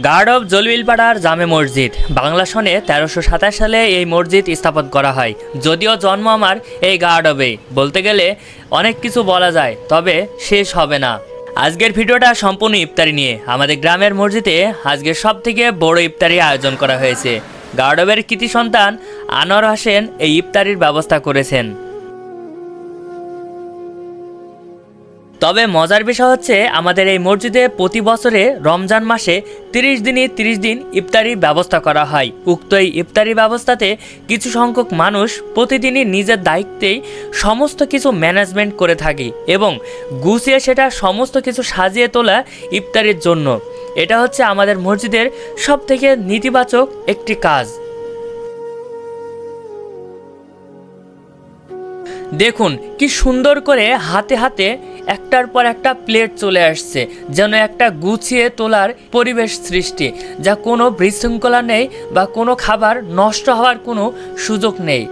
Guard of জলিলপাড়ার জামে মসজিদ বাংলা সনে 1327 সালে এই মসজিদ স্থাপন করা হয়। যদিও জন্ম আমার এই গার্ড অফে, বলতে গেলে অনেক কিছু বলা যায়, তবে শেষ হবে না। আজকের ভিডিওটা সম্পূর্ণ ইফতারি নিয়ে। আমাদের গ্রামের মসজিদে আজকে সবথেকে বড় ইফতারি আয়োজন করা হয়েছে। গার্ড অফের কৃতি সন্তান আনোয়ার হোসেন এই ইফতারির ব্যবস্থা করেছেন। তবে মজার বিষয় হচ্ছে, আমাদের এই মসজিদে প্রতি বছরে রমজান মাসে 30 দিন ইফতারির ব্যবস্থা করা হয়। উক্ত এই ইফতারি ব্যবস্থাতে কিছু সংখ্যক মানুষ প্রতিদিনই নিজের দায়িত্বেই সমস্ত কিছু ম্যানেজমেন্ট করে থাকে এবং গুছিয়ে সেটা সমস্ত কিছু সাজিয়ে তোলা ইফতারির জন্য। এটা হচ্ছে আমাদের মসজিদের সবথেকে নেতিবাচক একটি কাজ। দেখুন কি সুন্দর করে হাতে হাতে একটার পর একটা প্লেট চলে আসছে, যেন একটা গুছিয়ে তোলার পরিবেশ সৃষ্টি, যা কোনো বিশৃঙ্খলা নেই বা কোনো খাবার নষ্ট হওয়ার কোনো সুযোগ নেই।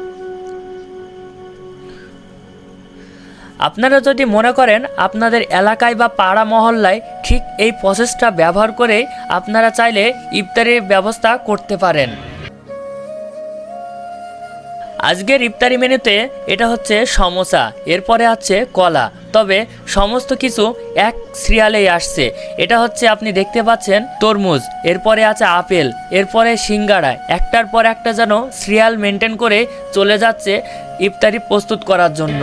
আপনারা যদি মনে করেন আপনাদের এলাকায় বা পাড়া মহল্লায় ঠিক এই প্রসেসটা ব্যবহার করে আপনারা চাইলে ইফতারির ব্যবস্থা করতে পারেন। আজকের ইফতারি মেনুতে এটা হচ্ছে সমোসা, এরপরে আছে কলা। তবে সমস্ত কিছু এক সিরিয়ালেই আসছে। এটা হচ্ছে আপনি দেখতে পাচ্ছেন তরমুজ, এরপরে আছে আপেল, এরপরে সিঙ্গাড়া, একটার পর একটা যেন সিরিয়াল মেনটেন করে চলে যাচ্ছে ইফতারি প্রস্তুত করার জন্য।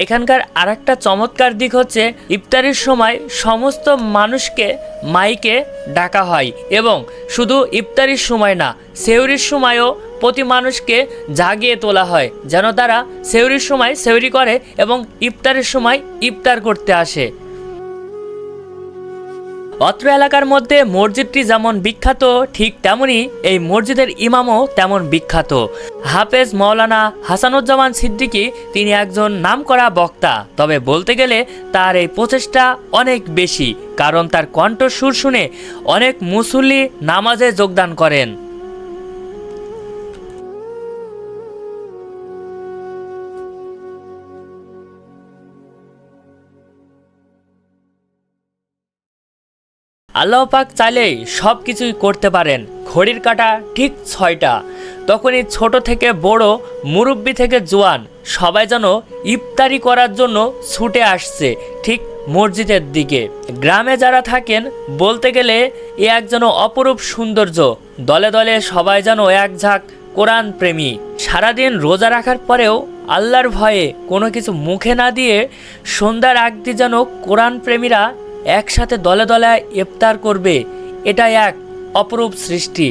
এখানকার আরেকটা চমৎকার দিক হচ্ছে, ইফতারির সময় সমস্ত মানুষকে মাইকে ডাকা হয় এবং শুধু ইফতারির সময় না, সেহরির সময়ও প্রতি মানুষকে জাগিয়ে তোলা হয়, যেন তারা সেহরির সময় সেহরি করে এবং ইফতারের সময় ইফতার করতে আসে। অত্র এলাকার মধ্যে মসজিদটি যেমন বিখ্যাত, ঠিক তেমনই এই মসজিদের ইমামও তেমন বিখ্যাত। হাফেজ মাওলানা হাসানুজ্জামান সিদ্দিকী তিনি একজন নামকরা বক্তা। তবে বলতে গেলে তার এই প্রচেষ্টা অনেক বেশি, কারণ তার কণ্ঠস্বর শুনে অনেক মুসল্লি নামাজে যোগদান করেন। আল্লাহ পাক চাইলেই সব কিছুই করতে পারেন। ঘড়ির কাঁটা ঠিক 6টা, তখনই ছোট থেকে বড়, মুরব্বি থেকে জোয়ান সবাই যেন ইফতারি করার জন্য ছুটে আসছে ঠিক মসজিদের দিকে। গ্রামে যারা থাকেন, বলতে গেলে এ এক যেন অপরূপ সৌন্দর্য। দলে দলে সবাই যেন এক ঝাঁক কোরআন প্রেমী। সারাদিন রোজা রাখার পরেও আল্লাহর ভয়ে কোনো কিছু মুখে না দিয়ে সন্ধ্যার আগ দিয়ে যেন কোরআন প্রেমীরা একসাথে দলে দলে ইফতার করবে, এটা এক অপরূপ সৃষ্টি।